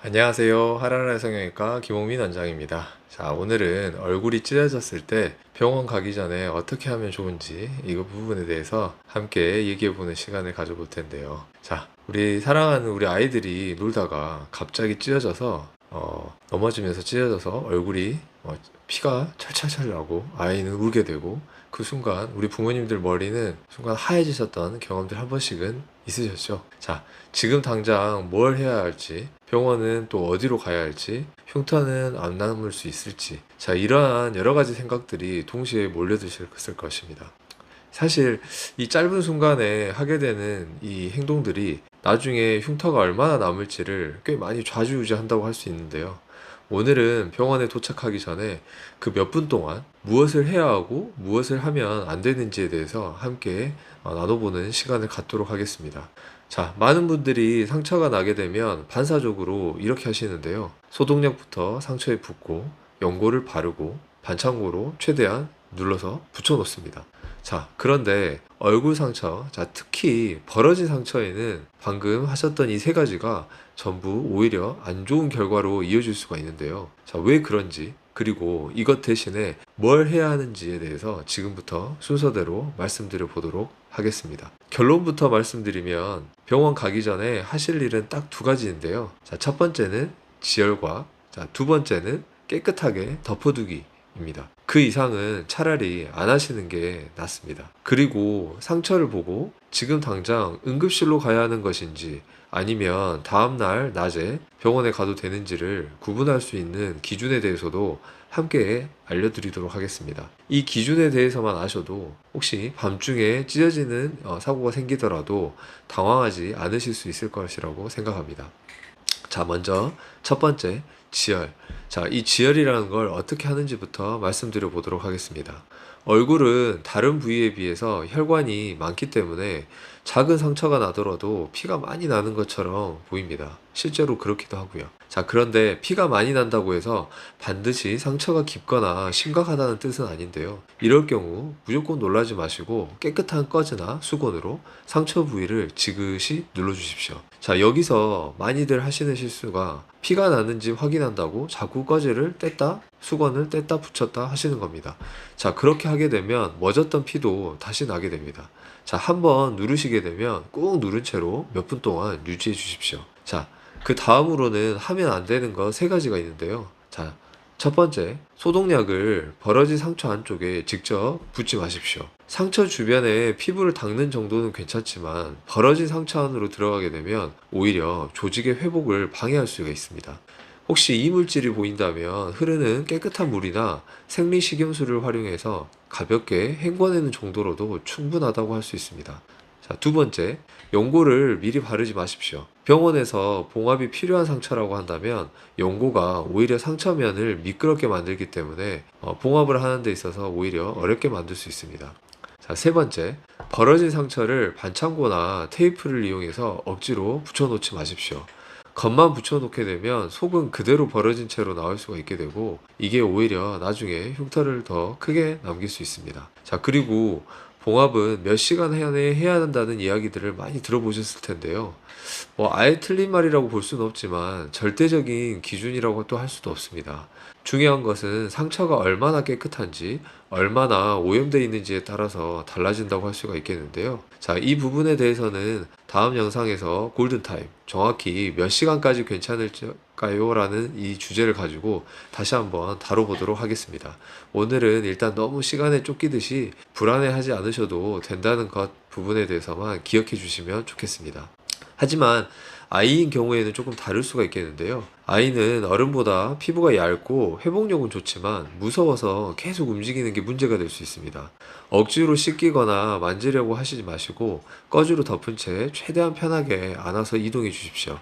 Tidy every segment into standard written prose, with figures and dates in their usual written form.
안녕하세요. 하라라의 성형외과 김홍민 원장입니다. 자, 오늘은 얼굴이 찢어졌을 때 병원 가기 전에 어떻게 하면 좋은지 이 부분에 대해서 함께 얘기해보는 시간을 가져볼 텐데요. 자, 우리 사랑하는 우리 아이들이 놀다가 갑자기 찢어져서 넘어지면서 찢어져서 얼굴이 피가 철철철 나고 아이는 울게 되고 그 순간 우리 부모님들 머리는 순간 하얘지셨던 경험들 한 번씩은 있으셨죠? 자, 지금 당장 뭘 해야 할지, 병원은 또 어디로 가야 할지, 흉터는 안 남을 수 있을지, 자, 이러한 여러 가지 생각들이 동시에 몰려드실 것입니다. 사실 이 짧은 순간에 하게 되는 이 행동들이 나중에 흉터가 얼마나 남을지를 꽤 많이 좌지우지한다고 할 수 있는데요. 오늘은 병원에 도착하기 전에 그 몇 분 동안 무엇을 해야 하고 무엇을 하면 안 되는지에 대해서 함께 나눠보는 시간을 갖도록 하겠습니다. 자, 많은 분들이 상처가 나게 되면 반사적으로 이렇게 하시는데요. 소독약부터 상처에 붓고 연고를 바르고 반창고로 최대한 눌러서 붙여 놓습니다. 자, 그런데 얼굴 상처, 자, 특히 벌어진 상처에는 방금 하셨던 이 세 가지가 전부 오히려 안 좋은 결과로 이어질 수가 있는데요. 자, 왜 그런지, 그리고 이것 대신에 뭘 해야 하는지에 대해서 지금부터 순서대로 말씀드려 보도록 하겠습니다. 결론부터 말씀드리면 병원 가기 전에 하실 일은 딱 두 가지인데요. 자, 첫 번째는 지혈과, 자, 두 번째는 깨끗하게 덮어두기입니다. 그 이상은 차라리 안 하시는 게 낫습니다. 그리고 상처를 보고 지금 당장 응급실로 가야 하는 것인지 아니면 다음날 낮에 병원에 가도 되는지를 구분할 수 있는 기준에 대해서도 함께 알려드리도록 하겠습니다. 이 기준에 대해서만 아셔도 혹시 밤중에 찢어지는 사고가 생기더라도 당황하지 않으실 수 있을 것이라고 생각합니다. 자, 먼저 첫 번째, 지혈. 자, 이 지혈이라는 걸 어떻게 하는지부터 말씀드려 보도록 하겠습니다. 얼굴은 다른 부위에 비해서 혈관이 많기 때문에 작은 상처가 나더라도 피가 많이 나는 것처럼 보입니다. 실제로 그렇기도 하고요. 자, 그런데 피가 많이 난다고 해서 반드시 상처가 깊거나 심각하다는 뜻은 아닌데요. 이럴 경우 무조건 놀라지 마시고 깨끗한 꺼즈나 수건으로 상처 부위를 지그시 눌러주십시오. 자, 여기서 많이들 하시는 실수가 피가 나는지 확인한다고 자꾸 꺼즈를 뗐다 수건을 뗐다 붙였다 하시는 겁니다. 자, 그렇게 하게 되면 멎었던 피도 다시 나게 됩니다. 자, 한번 누르시게 되면 꾹 누른 채로 몇 분 동안 유지해 주십시오. 자, 그 다음으로는 하면 안 되는 거 세 가지가 있는데요. 자, 첫 번째, 소독약을 벌어진 상처 안쪽에 직접 붓지 마십시오. 상처 주변에 피부를 닦는 정도는 괜찮지만 벌어진 상처 안으로 들어가게 되면 오히려 조직의 회복을 방해할 수가 있습니다. 혹시 이물질이 보인다면 흐르는 깨끗한 물이나 생리식염수를 활용해서 가볍게 헹궈내는 정도로도 충분하다고 할 수 있습니다. 자, 두 번째, 연고를 미리 바르지 마십시오. 병원에서 봉합이 필요한 상처라고 한다면 연고가 오히려 상처면을 미끄럽게 만들기 때문에 봉합을 하는 데 있어서 오히려 어렵게 만들 수 있습니다. 자, 세 번째, 벌어진 상처를 반창고나 테이프를 이용해서 억지로 붙여놓지 마십시오. 겉만 붙여놓게 되면 속은 그대로 벌어진 채로 나올 수가 있게 되고 이게 오히려 나중에 흉터를 더 크게 남길 수 있습니다. 자, 그리고 봉합은 몇 시간 내에 해야 한다는 이야기들을 많이 들어보셨을 텐데요. 아예 틀린 말이라고 볼 수는 없지만 절대적인 기준이라고 또 할 수도 없습니다. 중요한 것은 상처가 얼마나 깨끗한지, 얼마나 오염되어 있는지에 따라서 달라진다고 할 수가 있겠는데요. 자, 이 부분에 대해서는 다음 영상에서 골든타임, 정확히 몇 시간까지 괜찮을까요? 라는 이 주제를 가지고 다시 한번 다뤄보도록 하겠습니다. 오늘은 일단 너무 시간에 쫓기듯이 불안해하지 않으셔도 된다는 것 부분에 대해서만 기억해 주시면 좋겠습니다. 하지만 아이인 경우에는 조금 다를 수가 있겠는데요. 아이는 어른보다 피부가 얇고 회복력은 좋지만 무서워서 계속 움직이는 게 문제가 될 수 있습니다. 억지로 씻기거나 만지려고 하시지 마시고 꺼즈로 덮은 채 최대한 편하게 안아서 이동해 주십시오.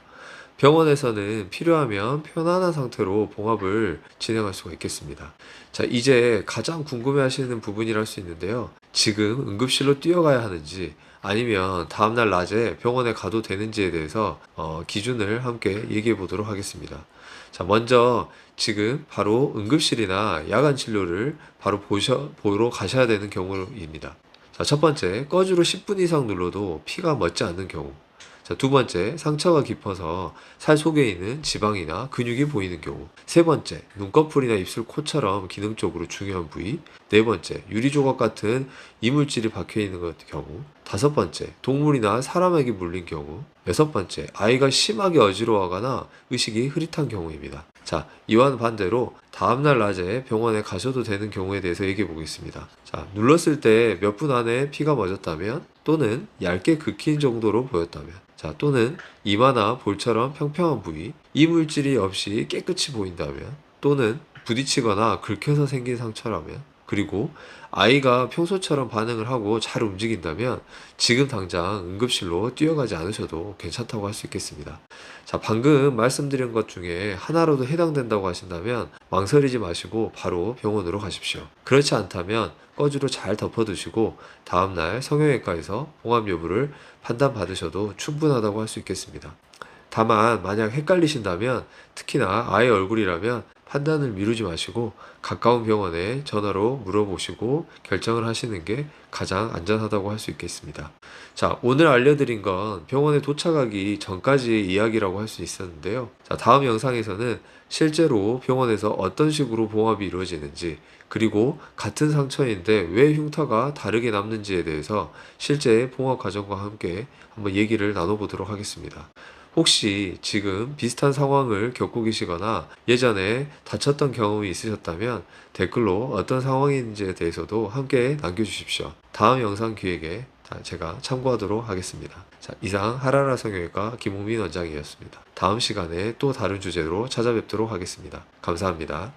병원에서는 필요하면 편안한 상태로 봉합을 진행할 수가 있겠습니다. 자, 이제 가장 궁금해 하시는 부분이랄 수 있는데요. 지금 응급실로 뛰어가야 하는지 아니면 다음날 낮에 병원에 가도 되는지에 대해서 기준을 함께 얘기해 보도록 하겠습니다. 자, 먼저 지금 바로 응급실이나 야간 진료를 바로 보러 가셔야 되는 경우입니다. 자, 첫 번째, 꺼즈로 10분 이상 눌러도 피가 멎지 않는 경우. 자, 두 번째, 상처가 깊어서 살 속에 있는 지방이나 근육이 보이는 경우. 세 번째, 눈꺼풀이나 입술, 코처럼 기능적으로 중요한 부위. 네 번째, 유리조각 같은 이물질이 박혀 있는 경우. 다섯 번째, 동물이나 사람에게 물린 경우. 여섯 번째, 아이가 심하게 어지러워하거나 의식이 흐릿한 경우입니다. 자, 이와는 반대로 다음날 낮에 병원에 가셔도 되는 경우에 대해서 얘기해 보겠습니다. 자, 눌렀을 때 몇 분 안에 피가 멎었다면, 또는 얇게 긁힌 정도로 보였다면, 자, 또는 이마나 볼처럼 평평한 부위, 이물질이 없이 깨끗이 보인다면, 또는 부딪히거나 긁혀서 생긴 상처라면, 그리고 아이가 평소처럼 반응을 하고 잘 움직인다면 지금 당장 응급실로 뛰어가지 않으셔도 괜찮다고 할 수 있겠습니다. 자, 방금 말씀드린 것 중에 하나라도 해당된다고 하신다면 망설이지 마시고 바로 병원으로 가십시오. 그렇지 않다면 꺼주로 잘 덮어두시고 다음날 성형외과에서 봉합 여부를 판단받으셔도 충분하다고 할 수 있겠습니다. 다만 만약 헷갈리신다면, 특히나 아이 얼굴이라면 판단을 미루지 마시고 가까운 병원에 전화로 물어보시고 결정을 하시는 게 가장 안전하다고 할 수 있겠습니다. 자, 오늘 알려드린 건 병원에 도착하기 전까지의 이야기라고 할 수 있었는데요. 자, 다음 영상에서는 실제로 병원에서 어떤 식으로 봉합이 이루어지는지, 그리고 같은 상처인데 왜 흉터가 다르게 남는지에 대해서 실제 봉합 과정과 함께 한번 얘기를 나눠보도록 하겠습니다. 혹시 지금 비슷한 상황을 겪고 계시거나 예전에 다쳤던 경험이 있으셨다면 댓글로 어떤 상황인지에 대해서도 함께 남겨주십시오. 다음 영상 기획에 제가 참고하도록 하겠습니다. 자, 이상 하라라 성형외과 김홍민 원장이었습니다. 다음 시간에 또 다른 주제로 찾아뵙도록 하겠습니다. 감사합니다.